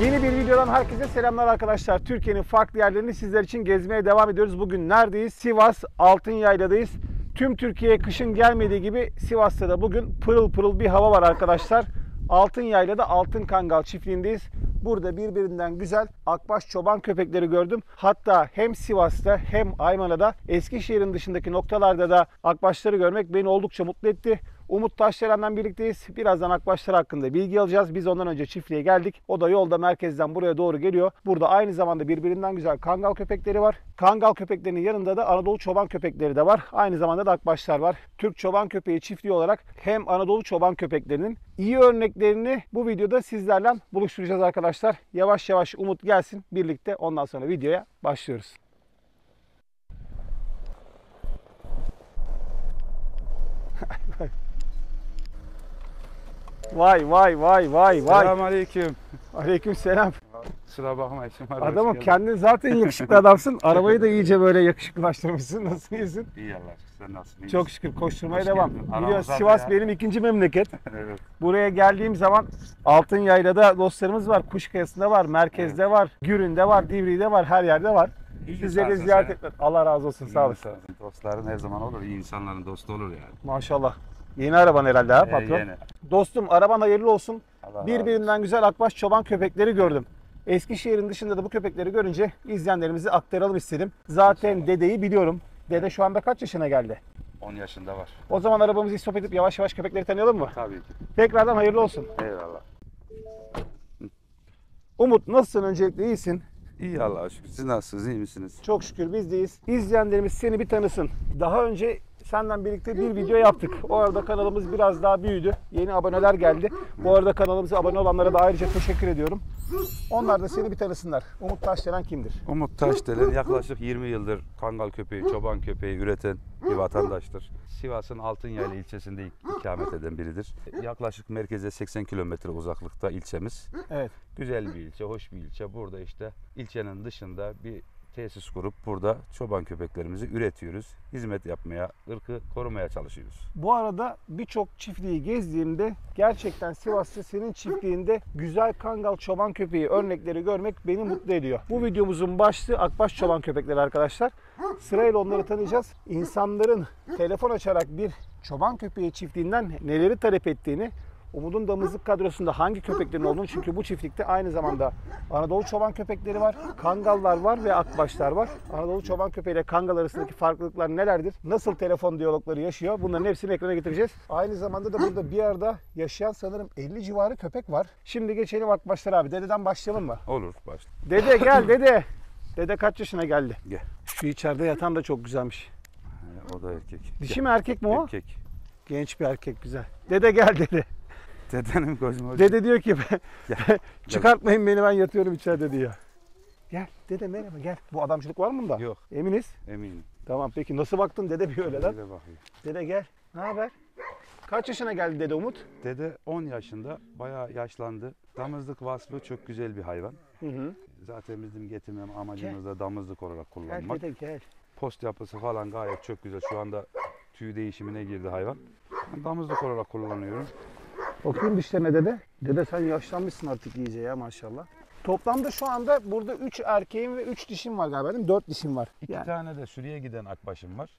Yeni bir videodan herkese selamlar arkadaşlar. Türkiye'nin farklı yerlerini sizler için gezmeye devam ediyoruz. Bugün neredeyiz? Sivas Altınyaylı'dayız. Tüm Türkiye'ye kışın gelmediği gibi Sivas'ta da bugün pırıl pırıl bir hava var arkadaşlar. Altınyaylı'da Altın Kangal çiftliğindeyiz. Burada birbirinden güzel akbaş çoban köpekleri gördüm. Hatta hem Sivas'ta hem Aymana'da, Eskişehir'in dışındaki noktalarda da akbaşları görmek beni oldukça mutlu etti. Umut Taşderen'den birlikteyiz. Birazdan akbaşlar hakkında bilgi alacağız. Biz ondan önce çiftliğe geldik. O da yolda merkezden buraya doğru geliyor. Burada aynı zamanda birbirinden güzel kangal köpekleri var. Kangal köpeklerinin yanında da Anadolu çoban köpekleri de var. Aynı zamanda da akbaşlar var. Türk çoban köpeği çiftliği olarak hem Anadolu çoban köpeklerinin iyi örneklerini bu videoda sizlerle buluşturacağız arkadaşlar. Yavaş yavaş Umut gelsin. Birlikte ondan sonra videoya başlıyoruz. Vay vay vay vay vay. Selamünaleyküm. Aleykümselam. Kusura bakma işim var. Adamım kendin zaten yakışıklı adamsın. Arabayı da iyice böyle yakışıklılaştırmışsın. Nasıl iyisin? İyi Allah aşkına. Sen nasılsın? İyi Çok misin? şükür koşturmaya Hoş devam. geldin. Biliyorsun Aramızda Sivas ya. benim ikinci memleket. Evet. Buraya geldiğim zaman Altınyaylı'da dostlarımız var. Kuşkayası'nda var, merkezde var, Gürün'de var, Divri'de var, her yerde var. Sizleri insansın ziyaret sen. etmek. Allah razı olsun, sağ olasın. Dostların her zaman olur. İyi insanların dostu olur yani. Maşallah. Yeni araban herhalde ha patron. Yeni. Dostum araban hayırlı olsun. Allah razı Birbirinden güzel akbaş çoban köpekleri gördüm. Eskişehir'in dışında da bu köpekleri görünce izleyenlerimizi aktaralım istedim. Zaten dedeyi biliyorum. Dede şu anda kaç yaşına geldi? 10 yaşında var. O zaman arabamızı istop edip yavaş yavaş köpekleri tanıyalım mı? Tabii ki. Tekrardan hayırlı olsun. Eyvallah. Umut nasılsın, öncelikle iyisin? İyi Allah'a şükür. Siz nasılsınız? İyi misiniz? Çok şükür biz deyiz. İzleyenlerimiz seni bir tanısın. Daha önce senden birlikte bir video yaptık. O arada kanalımız biraz daha büyüdü. Yeni aboneler geldi. Bu arada kanalımıza abone olanlara da ayrıca teşekkür ediyorum. Onlar da seni bir tanısınlar. Umut Taşdelen kimdir? Umut Taşdelen yaklaşık 20 yıldır kangal köpeği, çoban köpeği üreten bir vatandaştır. Sivas'ın Altınyaylı ilçesinde ikamet eden biridir. Yaklaşık merkeze 80 kilometre uzaklıkta ilçemiz. Evet. Güzel bir ilçe, hoş bir ilçe. Burada işte ilçenin dışında bir tesis kurup burada çoban köpeklerimizi üretiyoruz. Hizmet yapmaya, ırkı korumaya çalışıyoruz. Bu arada birçok çiftliği gezdiğimde gerçekten Sivas'ta senin çiftliğinde güzel kangal çoban köpeği örnekleri görmek beni mutlu ediyor. Bu videomuzun başlığı akbaş çoban köpekleri arkadaşlar. Sırayla onları tanıyacağız. İnsanların telefon açarak bir çoban köpeği çiftliğinden neleri talep ettiğini, Umut'un damızlık kadrosunda hangi köpeklerin olduğunu, çünkü bu çiftlikte aynı zamanda Anadolu çoban köpekleri var, kangallar var ve akbaşlar var. Anadolu çoban köpeği ile kangal arasındaki farklılıklar nelerdir? Nasıl telefon diyalogları yaşıyor? Bunların hepsini ekrana getireceğiz. Aynı zamanda da burada bir arada yaşayan sanırım 50 civarı köpek var. Şimdi geçelim akbaşlar abi. Dededen başlayalım mı? Olur, başla. Dede gel dede. Dede kaç yaşına geldi? Gel. Şu içeride yatan da çok güzelmiş. O da erkek. Dişi mi erkek mi o? Erkek. Genç bir erkek, güzel. Dede gel dede. Dedenim gözüm hoş. Dede diyor ki Gel. çıkartmayın beni, ben yatıyorum içeride diyor. Gel dede, merhaba gel. Bu adamcılık var mı bunda? Yok. Eminiz? Eminim. Tamam, peki nasıl baktın dede bir öyle lan? Öyle bakıyor. Dede gel. Ne haber? Kaç yaşına geldi dede Umut? Dede 10 yaşında, bayağı yaşlandı. Damızlık vasfı çok güzel bir hayvan. Hı. Zaten bizim getirmem amacımız da damızlık olarak Gel kullanmak. dede gel. Post yapısı falan gayet çok güzel. Şu anda tüy değişimine girdi hayvan. Ben damızlık olarak kullanıyorum. Bakayım dişlerine dede. Dede sen yaşlanmışsın artık iyice ya, maşallah. Toplamda şu anda burada 3 erkeğim ve 3 dişim var galiba değil mi? 4 dişim var. 2 tane de sürüye giden akbaşım var.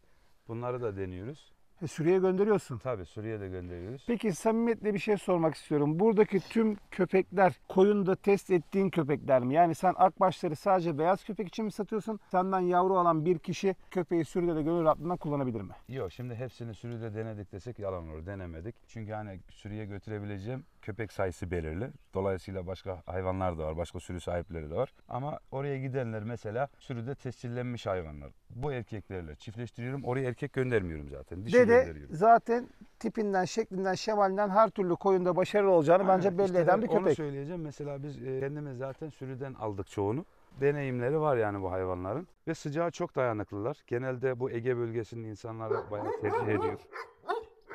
Bunları da deniyoruz. Sürüye gönderiyorsun. Tabii sürüye de gönderiyoruz. Peki samimiyetle bir şey sormak istiyorum. Buradaki tüm köpekler koyunda test ettiğin köpekler mi? Yani sen akbaşları sadece beyaz köpek için mi satıyorsun? Senden yavru alan bir kişi köpeği sürüde de gönül rahatlığından kullanabilir mi? Yok, şimdi hepsini sürüde denedik desek yalan olur. Denemedik. Çünkü hani sürüye götürebileceğim köpek sayısı belirli. Dolayısıyla başka hayvanlar da var. Başka sürü sahipleri de var. Ama oraya gidenler mesela sürüde tescillenmiş hayvanlar. Bu erkeklerle çiftleştiriyorum. Oraya erkek göndermiyorum zaten. Dişi Dede gönderiyorum. zaten tipinden, şeklinden, şemalinden her türlü koyunda başarılı olacağını bence Aynen, belli işte eden bir onu köpek. söyleyeceğim. Mesela biz kendimiz zaten sürüden aldık çoğunu. Deneyimleri var yani bu hayvanların. Ve sıcağa çok dayanıklılar. Genelde bu Ege bölgesinin insanları bayağı tercih ediyor.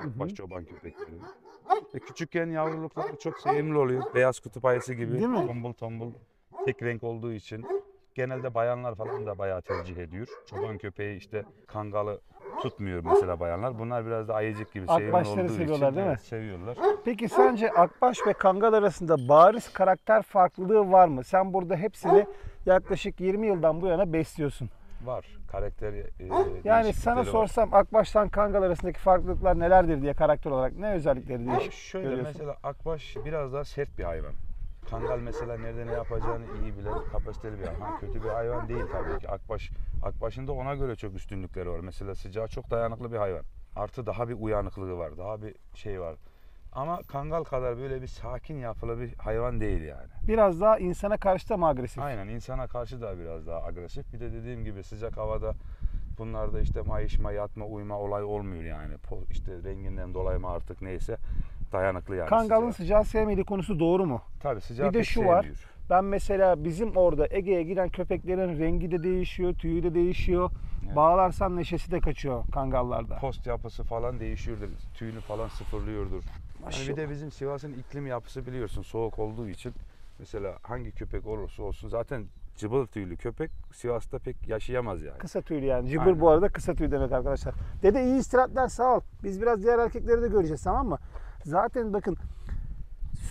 Baş çoban köpeklerini. Ve küçükken yavrulukları çok sevimli oluyor. Beyaz kutup ayısı gibi. Değil mi? Tombul tombul. Tek renk olduğu için. Genelde bayanlar falan da bayağı tercih ediyor. Çoban köpeği işte kangalı tutmuyor mesela bayanlar. Bunlar biraz da ayıcık gibi sevimli Akbaşları olduğu seviyorlar, için değil mi? evet, seviyorlar. Peki sence akbaş ve kangal arasında bariz karakter farklılığı var mı? Sen burada hepsini yaklaşık 20 yıldan bu yana besliyorsun. Var. Karakter Yani sana değişiklikleri var. sorsam akbaştan kangal arasındaki farklılıklar nelerdir diye karakter olarak ne özellikleri Abi değişik şöyle görüyorsun? mesela akbaş biraz daha sert bir hayvan. Kangal mesela nerede ne yapacağını iyi bilen kapasiteli bir hayvan. Kötü bir hayvan değil tabii ki. Akbaşın da ona göre çok üstünlükleri var. Mesela sıcağa çok dayanıklı bir hayvan. Artı daha bir uyanıklığı var. Daha bir şey var. Ama kangal kadar böyle bir sakin yapılı bir hayvan değil yani. Biraz daha insana karşı da mı agresif? Aynen, insana karşı da biraz daha agresif. Bir de dediğim gibi sıcak havada bunlarda işte mayışma, yatma, uyuma olay olmuyor yani. İşte renginden dolayı mı artık neyse dayanıklı yani Kangalın sıcağa. sıcağı sevmediği konusu doğru mu? Tabii sıcağı Bir de pek şu var. sevmiyor. Ben mesela bizim orada Ege'ye giden köpeklerin rengi de değişiyor, tüyü de değişiyor. Evet. Bağlarsan neşesi de kaçıyor kangallarda. Post yapısı falan değişiyordur. Tüyünü falan sıfırlıyordur. Yani bir de bizim Sivas'ın iklim yapısı biliyorsun soğuk olduğu için mesela hangi köpek olursa olsun zaten cıbıl tüylü köpek Sivas'ta pek yaşayamaz yani. Kısa tüylü yani. Cıbır Aynen. bu arada kısa tüy demek arkadaşlar. Dede iyi istirahatler, sağ ol. Biz biraz diğer erkekleri de göreceğiz, tamam mı? Zaten bakın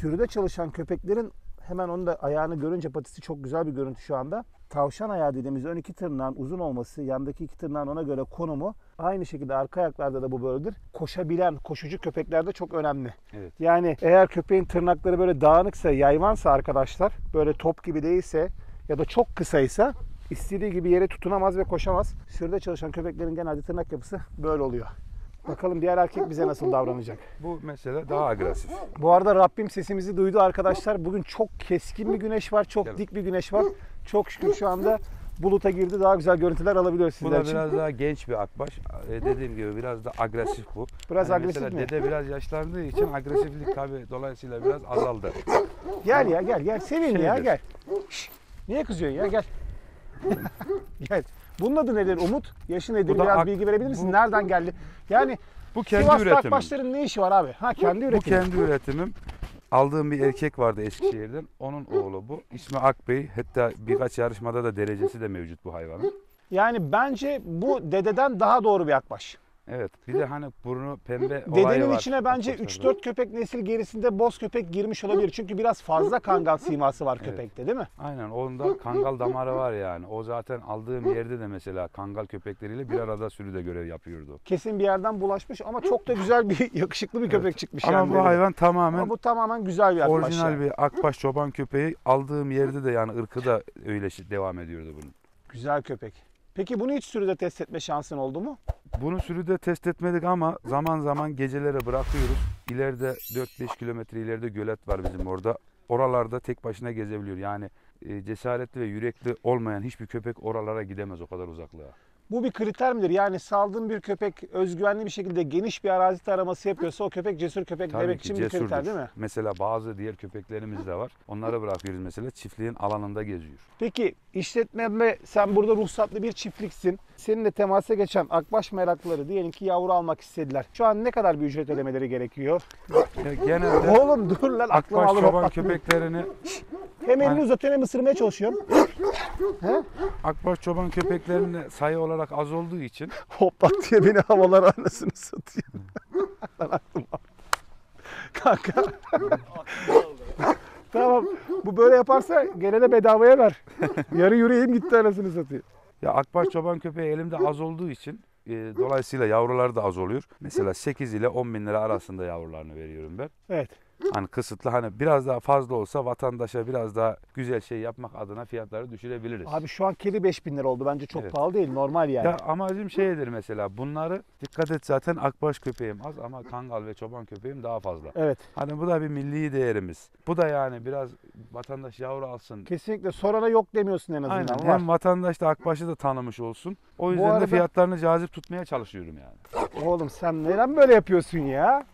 sürüde çalışan köpeklerin hemen onun da ayağını görünce patisi çok güzel bir görüntü şu anda. Tavşan ayağı dediğimiz ön iki tırnağın uzun olması, yandaki iki tırnağın ona göre konumu aynı şekilde arka ayaklarda da bu böyledir. Koşabilen, koşucu köpeklerde çok önemli. Evet. Yani eğer köpeğin tırnakları böyle dağınıksa, yayvansa arkadaşlar, böyle top gibi değilse ya da çok kısaysa istediği gibi yere tutunamaz ve koşamaz. Sürüde çalışan köpeklerin genelde tırnak yapısı böyle oluyor. Bakalım diğer erkek bize nasıl davranacak. Bu mesela daha agresif. Bu arada Rabbim sesimizi duydu arkadaşlar. Bugün çok keskin bir güneş var, çok Evet. dik bir güneş var. Çok şükür şu anda buluta girdi. Daha güzel görüntüler alabiliyoruz Bu sizler da için. biraz daha genç bir akbaş. Dediğim gibi biraz da agresif bu. Biraz Hani agresif mesela mi? dede biraz yaşlandığı için agresiflik tabii dolayısıyla biraz azaldı. Gel ya gel gel. Sevin ya Şeydir. gel. Şş, niye kızıyorsun ya gel. Gel. Bunun adı nedir Umut? Yaşı nedir? Bu da Biraz bilgi verebilir misin? Nereden geldi? Yani Bu kendi Sivas'ta üretimim. akbaşların ne işi var abi? Ha kendi Bu üretimi. kendi üretimim. Aldığım bir erkek vardı Eskişehir'den. Onun oğlu bu. İsmi Akbey. Hatta birkaç yarışmada da derecesi de mevcut bu hayvanın. Yani bence bu dededen daha doğru bir akbaş. Evet. Bir de hani burnu pembe olayı Dedenin var. içine bence akbaşlarda. 3-4 köpek nesil gerisinde boz köpek girmiş olabilir. Çünkü biraz fazla kangal siması var köpekte değil mi? Aynen. Onda kangal damarı var yani. O zaten aldığım yerde de mesela kangal köpekleriyle bir arada sürüde görev yapıyordu. Kesin bir yerden bulaşmış ama çok da güzel bir yakışıklı bir köpek çıkmış Ama yani. bu dededen. hayvan tamamen Ama bu tamamen güzel bir akbaş. orijinal yani. bir akbaş çoban köpeği. Aldığım yerde de yani ırkı da öyle devam ediyordu bunun. Güzel köpek. Peki bunu hiç sürüde test etme şansın oldu mu? Bunu sürüde test etmedik ama zaman zaman gecelere bırakıyoruz. İleride 4-5 kilometre ileride gölet var bizim orada. Oralarda tek başına gezebiliyor. Yani cesaretli ve yürekli olmayan hiçbir köpek oralara gidemez o kadar uzaklığa. Bu bir kriter midir? Yani saldığın bir köpek özgüvenli bir şekilde geniş bir arazi taraması yapıyorsa o köpek cesur köpek Tabii demek ki için bir kriter cesurdur. değil mi? Mesela bazı diğer köpeklerimiz de var. Onları bırakıyoruz mesela çiftliğin alanında geziyor. Peki işletmede sen burada ruhsatlı bir çiftliksin. Seninle temasa geçen akbaş meraklıları diyelim ki yavru almak istediler. Şu an ne kadar bir ücret ödemeleri gerekiyor? Ya genelde Oğlum dur lan aklımı akbaş alır çoban hoplatma. köpeklerini Hem elini Hani- uzatıyorsun hem ısırmaya çalışıyorsun. akbaş çoban köpeklerinin sayı olarak az olduğu için Hoplat diye beni havalara anasını satıyor. Lan aklım aldı. Kanka. Tamam. Bu böyle yaparsa gelene bedavaya ver. Yarı yüreğim gitti anasını satıyor. ya akbaş çoban köpeği elimde az olduğu için dolayısıyla yavrular da az oluyor. Mesela 8 ile 10 bin lira arasında yavrularını veriyorum ben. Evet. Hani kısıtlı hani biraz daha fazla olsa vatandaşa biraz daha güzel şey yapmak adına fiyatları düşürebiliriz. Abi şu an kedi 5.000 lira oldu. Bence çok Evet. pahalı değil. Normal yani. Ya amacım şeydir mesela bunları dikkat et zaten akbaş köpeğim az ama kangal ve çoban köpeğim daha fazla. Evet. Hani bu da bir milli değerimiz. Bu da yani biraz vatandaş yavru alsın. Kesinlikle sorana yok demiyorsun en azından. Aynen. Var. Hem vatandaş da akbaşı da tanımış olsun. O yüzden arada- de fiyatlarını cazip tutmaya çalışıyorum yani. Oğlum sen neden böyle yapıyorsun ya?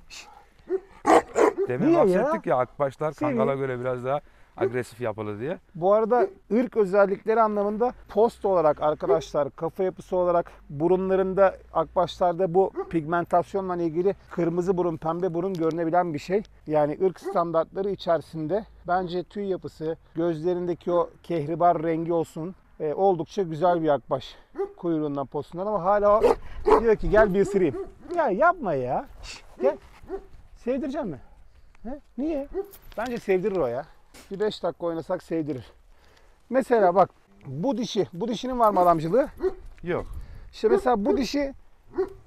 Demin Niye ya? bahsettik ya akbaşlar Senin- kangala göre biraz daha agresif yapılı diye. Bu arada ırk özellikleri anlamında post olarak arkadaşlar kafa yapısı olarak burunlarında akbaşlarda bu pigmentasyonla ilgili kırmızı burun, pembe burun görünebilen bir şey. Yani ırk standartları içerisinde bence tüy yapısı, gözlerindeki o kehribar rengi olsun, Oldukça güzel bir akbaş. Kuyruğundan, postundan ama hala o diyor ki gel bir ısırayım. Ya yapma ya. Şş, gel. Sevdireceğim mi? He? Niye? Bence sevdirir o ya. Bir 5 dakika oynasak sevdirir. Mesela bak bu dişi. Bu dişinin var mı adamcılığı? Yok. İşte mesela bu dişi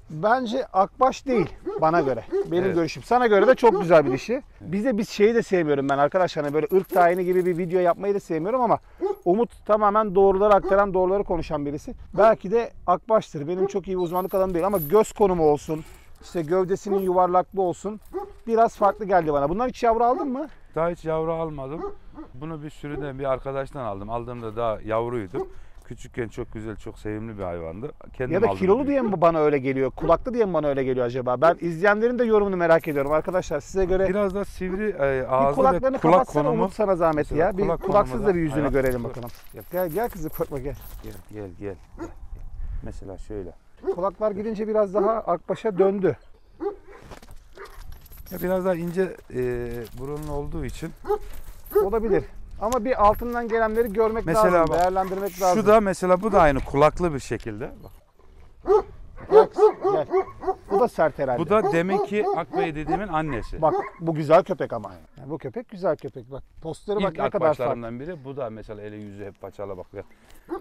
bence akbaş değil bana göre. Benim Evet. görüşüm. Sana göre de çok güzel bir dişi. Biz şeyi de sevmiyorum ben arkadaşlar. Hani böyle ırk tayini gibi bir video yapmayı da sevmiyorum ama Umut tamamen doğruları aktaran, doğruları konuşan birisi. Belki de akbaştır. Benim çok iyi bir uzmanlık alanım değil ama göz konumu olsun, işte gövdesinin yuvarlaklığı olsun biraz farklı geldi bana. Bunlar hiç yavru aldın mı? Daha hiç yavru almadım. Bunu bir sürüden bir arkadaştan aldım. Aldığımda daha yavruydu. Küçükken çok güzel, çok sevimli bir hayvandı. Kendim Ya da aldım, kilolu büyüttüm. diye mi bana öyle geliyor? Kulaklı diye mi bana öyle geliyor acaba? Ben izleyenlerin de yorumunu merak ediyorum arkadaşlar. Size göre Biraz da sivri bir ağzı ve kulaklarını kulak kapatsana konumu. Umut, sana zahmet Mesela ya. Bir kulak kulaksız konumu da bir yüzünü hayvan- görelim Dur. bakalım. Gel. Gel kızım, korkma gel. Gel. Mesela şöyle. Kulaklar gidince biraz daha akbaşa döndü. Ya biraz daha ince burunlu olduğu için. Olabilir. Ama bir altından gelenleri görmek Mesela lazım, bak, değerlendirmek lazım. Şu da mesela bu da aynı kulaklı bir şekilde. Bak. Gel kızım, gel. Bu da sert herhalde. Bu da deminki Akbey dediğimin annesi. Bak bu güzel köpek ama. Yani bu köpek güzel köpek bak. Postları bak İlk ne kadar farklı. akbaşlarımdan biri. Bu da mesela eli yüzü hep paçalı bak.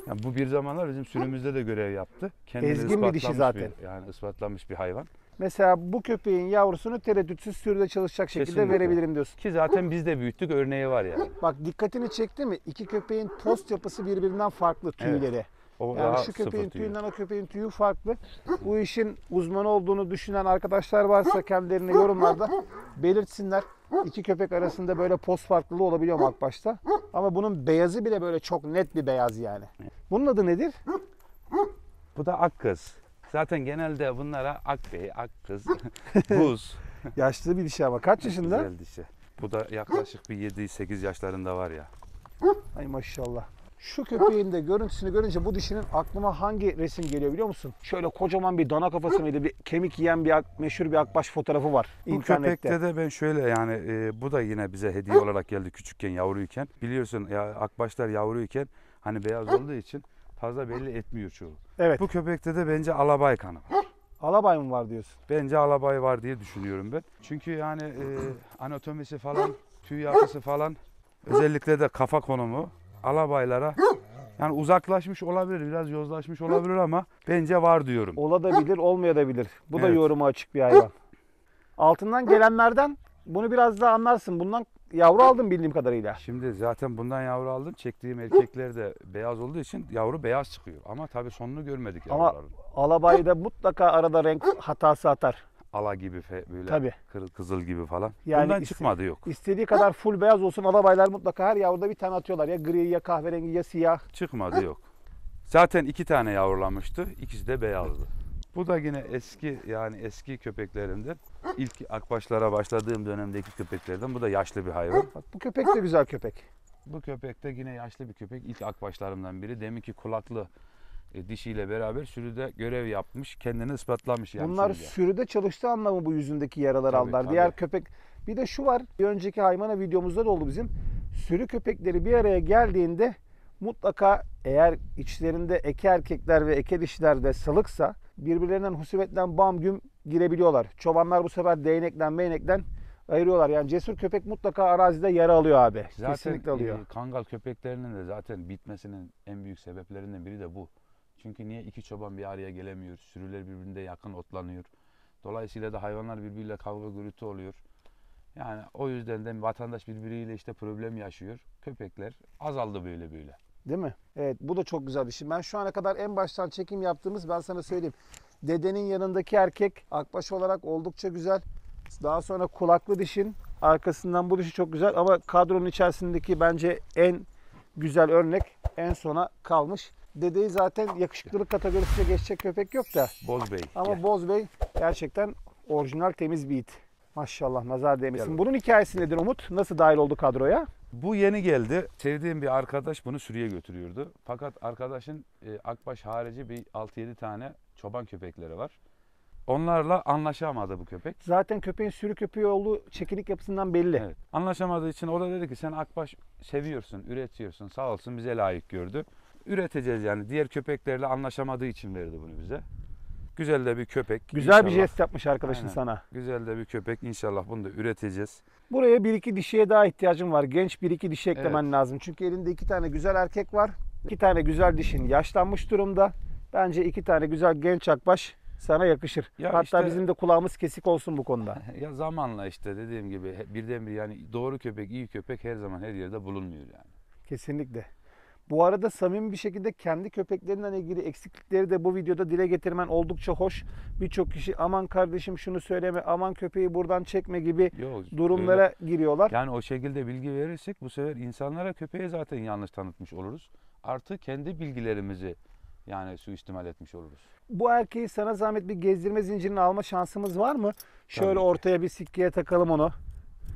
Yani bu bir zamanlar bizim sürümüzde de görev yaptı. Kendini Ezgin bir dişi ispatlamış zaten. yani ispatlamış bir hayvan. Mesela bu köpeğin yavrusunu tereddütsüz sürüde çalışacak şekilde Kesinlikle. verebilirim diyorsun. Ki zaten biz de büyüttük, örneği var yani. Bak dikkatini çekti mi? İki köpeğin post yapısı birbirinden farklı tüyleri. O Yani daha şu köpeğin sıfır tüyü. tüyünden o köpeğin tüyü farklı. Bu işin uzmanı olduğunu düşünen arkadaşlar varsa kendilerini yorumlarda belirtsinler. İki köpek arasında böyle post farklılığı olabiliyor mu akbaşta? Ama bunun beyazı bile böyle çok net bir beyaz yani. Bunun adı nedir? Bu da Akkız. Zaten genelde bunlara Akbey, Akkız, Buz. Yaşlı bir dişi ama. Kaç yaşında? Güzel dişi. Bu da yaklaşık bir 7-8 yaşlarında var ya. Ay maşallah. Şu köpeğin de görüntüsünü görünce bu dişinin aklıma hangi resim geliyor biliyor musun? Şöyle kocaman bir dana kafası mıydı? Bir kemik yiyen bir meşhur bir akbaş fotoğrafı var Bu internette. köpekte de ben şöyle yani bu da yine bize hediye olarak geldi küçükken yavruyken. Biliyorsun ya akbaşlar yavruyken hani beyaz olduğu için fazla belli etmiyor çoğu. Evet. Bu köpekte de bence alabay kanı var. Alabay mı var diyorsun? Bence alabay var diye düşünüyorum ben. Çünkü yani anatomisi falan, tüy yapısı falan özellikle de kafa konumu alabaylara yani uzaklaşmış olabilir, biraz yozlaşmış olabilir ama bence var diyorum. Olabilir, olmayabilir. Bu da Evet. yoruma açık bir hayvan. Altından gelenlerden bunu biraz daha anlarsın. Bundan yavru aldım bildiğim kadarıyla. Şimdi zaten bundan yavru aldım. Çektiğim erkekler de beyaz olduğu için yavru beyaz çıkıyor. Ama tabii sonunu görmedik Ama yavruların. alabayda mutlaka arada renk hatası atar. Ala gibi böyle Tabii. kızıl gibi falan. Yani Bundan çıkmadı yok. İstediği kadar full beyaz olsun, alabaylar mutlaka her yavruda bir tane atıyorlar. Ya gri, ya kahverengi, ya siyah. Çıkmadı yok. Zaten 2 tane yavrulamıştı. İkisi de beyazdı. Bu da yine eski köpeklerimden. İlk akbaşlara başladığım dönemdeki köpeklerden. Bu da yaşlı bir hayvan. Bak bu köpek de güzel köpek. Bu köpek de yine yaşlı bir köpek. İlk akbaşlarımdan biri. Deminki kulaklı dişiyle beraber sürüde görev yapmış. Kendini ispatlamış yani Bunlar sürüde. sürüde çalıştığı anlamı bu yüzündeki yaralar Tabii, aldılar. tabii. Diğer köpek, bir de şu var. Bir önceki haymana videomuzda da oldu bizim. Sürü köpekleri bir araya geldiğinde mutlaka eğer içlerinde eke erkekler ve eke dişiler de salıksa birbirlerinden husumetten bam güm girebiliyorlar. Çobanlar bu sefer değnekten ayırıyorlar. Yani cesur köpek mutlaka arazide yara alıyor abi. Zaten Kesinlikle alıyor. Kangal köpeklerinin de zaten bitmesinin en büyük sebeplerinden biri de bu. Çünkü niye iki çoban bir araya gelemiyor? Sürüler birbirine yakın otlanıyor. Dolayısıyla da hayvanlar birbiriyle kavga gürültü oluyor. Yani o yüzden de vatandaş birbiriyle işte problem yaşıyor. Köpekler azaldı böyle. Değil mi? Evet, bu da çok güzel bir şey. Ben şu ana kadar en baştan çekim yaptığımız, ben sana söyleyeyim. Dedenin yanındaki erkek akbaş olarak oldukça güzel. Daha sonra kulaklı dişin arkasından bu dişi çok güzel ama kadronun içerisindeki bence en güzel örnek en sona kalmış. Dedeyi zaten yakışıklılık kategorisine geçecek köpek yok da. Bozbey. Ama gel. Boz Bey gerçekten orijinal temiz bir it. Maşallah, nazar değmesin. Gel. Bunun hikayesi nedir Umut? Nasıl dahil oldu kadroya? Bu yeni geldi. Sevdiğim bir arkadaş bunu sürüye götürüyordu. Fakat arkadaşın akbaş harici bir 6-7 tane çoban köpekleri var. Onlarla anlaşamadı bu köpek. Zaten köpeğin sürü köpeği olduğu çekinik yapısından belli. Evet. Anlaşamadığı için o da dedi ki sen akbaş seviyorsun, üretiyorsun. Sağ olsun bize layık gördü. üreteceğiz yani. Diğer köpeklerle anlaşamadığı için verdi bunu bize. Güzel de bir köpek. Güzel bir İnşallah. jest yapmış arkadaşın Aynen. sana. Güzel de bir köpek. İnşallah bunu da üreteceğiz. Buraya bir iki dişiye daha ihtiyacım var. Genç bir iki dişi eklemen Evet. lazım. Çünkü elinde 2 tane güzel erkek var. 2 tane güzel dişin yaşlanmış durumda. Bence 2 tane güzel genç akbaş sana yakışır. Ya Hatta işte- bizim de kulağımız kesik olsun bu konuda. Ya zamanla işte dediğim gibi birdenbire yani doğru köpek, iyi köpek her zaman her yerde bulunmuyor yani. Kesinlikle. Bu arada samimi bir şekilde kendi köpeklerinden ilgili eksiklikleri de bu videoda dile getirmen oldukça hoş. Birçok kişi aman kardeşim şunu söyleme, aman köpeği buradan çekme gibi Yok, durumlara giriyorlar. yani o şekilde bilgi verirsek bu sefer insanlara köpeği zaten yanlış tanıtmış oluruz. Artı kendi bilgilerimizi yani suistimal etmiş oluruz. Bu erkeği sana zahmet bir gezdirme zincirini alma şansımız var mı? Şöyle Tabii ki. ortaya bir sikkeye takalım onu.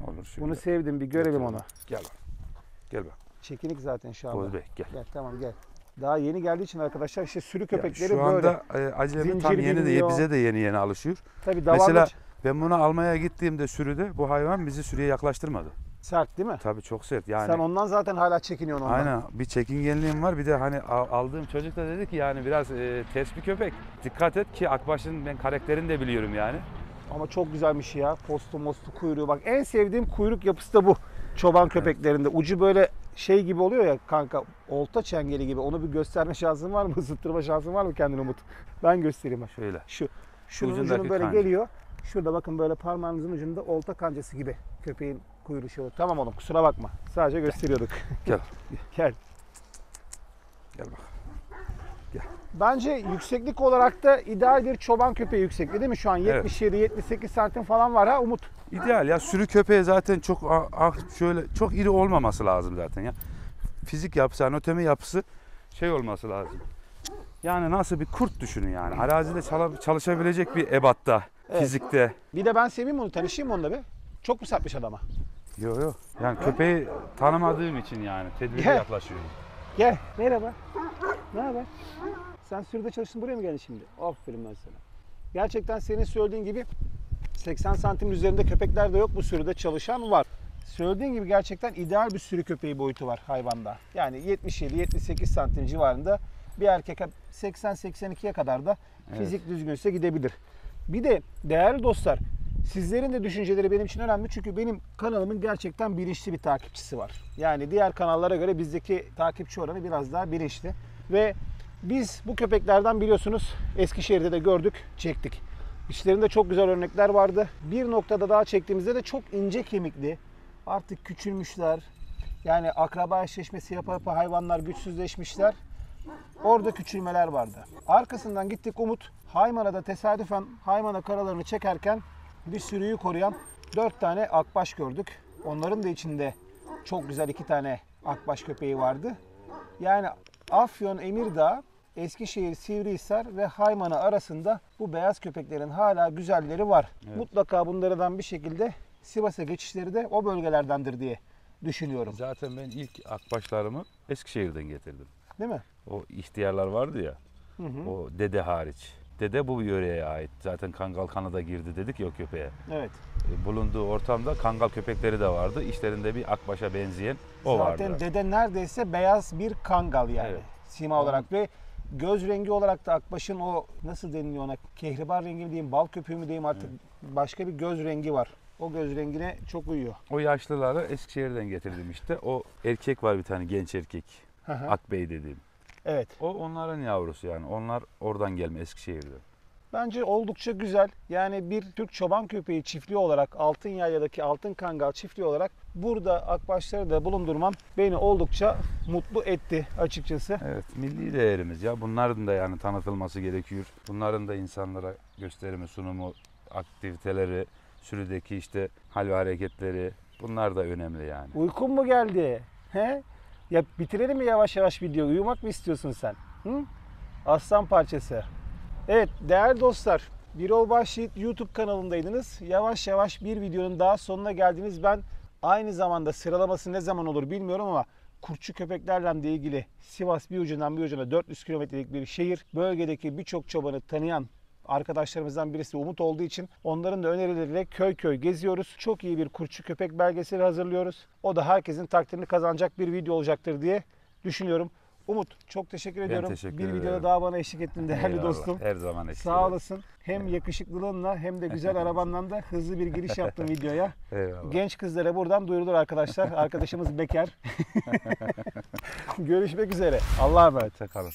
Olur şimdi. Bunu sevdim, bir görelim Götürelim. onu. Gel bak. Gel bak. Çekinik zaten şu anda. Oğuz Bey gel. Gel, tamam gel. Daha yeni geldiği için arkadaşlar işte sürü Ya köpekleri şu böyle. anda acemi tam Zincir yeni de bilmiyor. bize de yeni alışıyor. Tabii Mesela davranış ben bunu almaya gittiğimde sürüde bu hayvan bizi sürüye yaklaştırmadı. sert değil mi? Tabii çok sert yani. Sen ondan zaten hala çekiniyorsun ondan. Aynen bir çekingenliğim var. Bir de hani aldığım çocuk da dedi ki yani biraz ters bir köpek. Dikkat et ki Akbaş'ın ben karakterini de biliyorum yani. Ama çok güzelmiş ya. Postu mostu kuyruğu. Bak en sevdiğim kuyruk yapısı da bu. Çoban köpeklerinde. Ucu böyle şey gibi oluyor ya kanka. Olta çengeli gibi. Onu bir gösterme şansın var mı? Isıttırma şansın var mı kendine Umut? Ben göstereyim bak. Şöyle. Şunun Ucundaki ucunu böyle kanca. geliyor. Şurada bakın böyle parmağınızın ucunda olta kancası gibi. Köpeğin kuyruğu şey olur. Tamam oğlum kusura bakma. Sadece gösteriyorduk. Gel. Gel. Gel bak. Bence yükseklik olarak da ideal bir çoban köpeği yüksekliği değil mi? Şu an Evet. 77-78 santim falan var ha Umut. İdeal ya sürü köpeği zaten çok şöyle çok iri olmaması lazım zaten ya. Fizik yapısı, anatomi yapısı şey olması lazım. Yani nasıl bir kurt düşünün yani. Arazide çalışabilecek bir ebatta, Evet. fizikte. Bir de ben seveyim onu, tanışayım mı onunla be? Çok mu sertmiş adama? Yok yok. Yani köpeği tanımadığım için yani tedbirli Gel. yaklaşıyorum. Gel, merhaba. Ne haber? Sen sürüde çalıştın, buraya mı geldin şimdi? Aferin ben sana. Gerçekten senin söylediğin gibi 80 santimin üzerinde köpekler de yok, bu sürüde çalışan var. Söylediğin gibi gerçekten ideal bir sürü köpeği boyutu var hayvanda. Yani 77-78 santim civarında bir erkek 80-82'ye kadar da fizik düzgünse gidebilir. Bir de değerli dostlar, sizlerin de düşünceleri benim için önemli çünkü benim kanalımın gerçekten bilinçli bir takipçisi var. Yani diğer kanallara göre bizdeki takipçi oranı biraz daha bilinçli. Ve biz bu köpeklerden biliyorsunuz Eskişehir'de de gördük, çektik. İçlerinde çok güzel örnekler vardı. Bir noktada daha çektiğimizde de çok ince kemikli, artık küçülmüşler. Yani akraba eşleşmesi yapa yapa hayvanlar güçsüzleşmişler. Orada küçülmeler vardı. Arkasından gittik Umut. Haymana'da tesadüfen Haymana karalarını çekerken bir sürüyü koruyan 4 tane akbaş gördük. Onların da içinde çok güzel 2 tane akbaş köpeği vardı. Yani Afyon, Emirdağ, Eskişehir, Sivrihisar ve Haymana arasında bu beyaz köpeklerin hala güzelleri var. Evet. Mutlaka bunlardan bir şekilde Sivas'a geçişleri de o bölgelerdendir diye düşünüyorum. Zaten ben ilk akbaşlarımı Eskişehir'den getirdim. Değil mi? O ihtiyarlar vardı ya. Hı hı. O dede hariç. Dede bu yöreye ait. Zaten kangal kanı da girdi dedik ya o köpeğe. Evet. Bulunduğu ortamda kangal köpekleri de vardı. İşlerinde bir akbaşa benzeyen o Zaten vardı. dede neredeyse beyaz bir kangal yani. Evet. Sima olarak ve göz rengi olarak da akbaşın o nasıl deniliyor ona, kehribar rengi mi diyeyim, bal köpüğü mü diyeyim artık, başka bir göz rengi var. O göz rengine çok uyuyor. O yaşlıları Eskişehir'den getirdim işte. O erkek var bir tane genç erkek. Hı hı. Akbey dediğim. Evet. O onların yavrusu yani. Onlar oradan gelme Eskişehir'den. Bence oldukça güzel. Yani bir Türk çoban köpeği çiftliği olarak, Altınyaylı'daki Altın Kangal çiftliği olarak burada akbaşları da bulundurmam beni oldukça mutlu etti açıkçası. Evet, milli değerimiz ya. Bunların da yani tanıtılması gerekiyor. Bunların da insanlara gösterimi, sunumu, aktiviteleri, sürüdeki işte hal ve hareketleri bunlar da önemli yani. Uykun mu geldi? He? Ya bitirelim mi yavaş yavaş videoyu? Uyumak mı istiyorsun sen? Hı? Aslan parçası. Evet değerli dostlar, Birol Başyiğit YouTube kanalındaydınız. Yavaş yavaş bir videonun daha sonuna geldiniz. Ben aynı zamanda sıralaması ne zaman olur bilmiyorum ama kurtçu köpeklerle de ilgili Sivas bir ucundan bir ucuna 400 kilometrelik bir şehir. Bölgedeki birçok çobanı tanıyan arkadaşlarımızdan birisi Umut olduğu için onların da önerileriyle köy köy geziyoruz. Çok iyi bir kurtçu köpek belgeseli hazırlıyoruz. O da herkesin takdirini kazanacak bir video olacaktır diye düşünüyorum. Umut çok teşekkür ediyorum. teşekkür Bir videoda ederim. daha bana eşlik ettin değerli Eyvallah, dostum. her zaman eşlik Sağ ederim. olasın. Hem yakışıklılığınla hem de güzel arabanla da hızlı bir giriş yaptın videoya. Eyvallah. Genç kızlara buradan duyurulur arkadaşlar. Arkadaşımız bekar. Görüşmek üzere. Allah'a emanet. Hoşçakalın.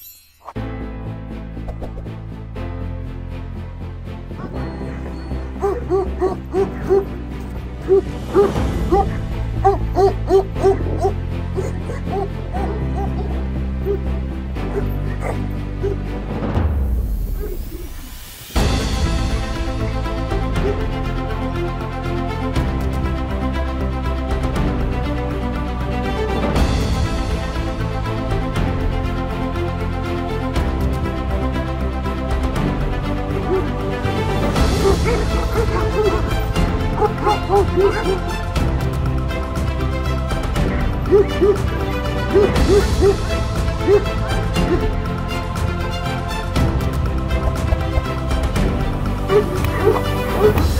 Woo!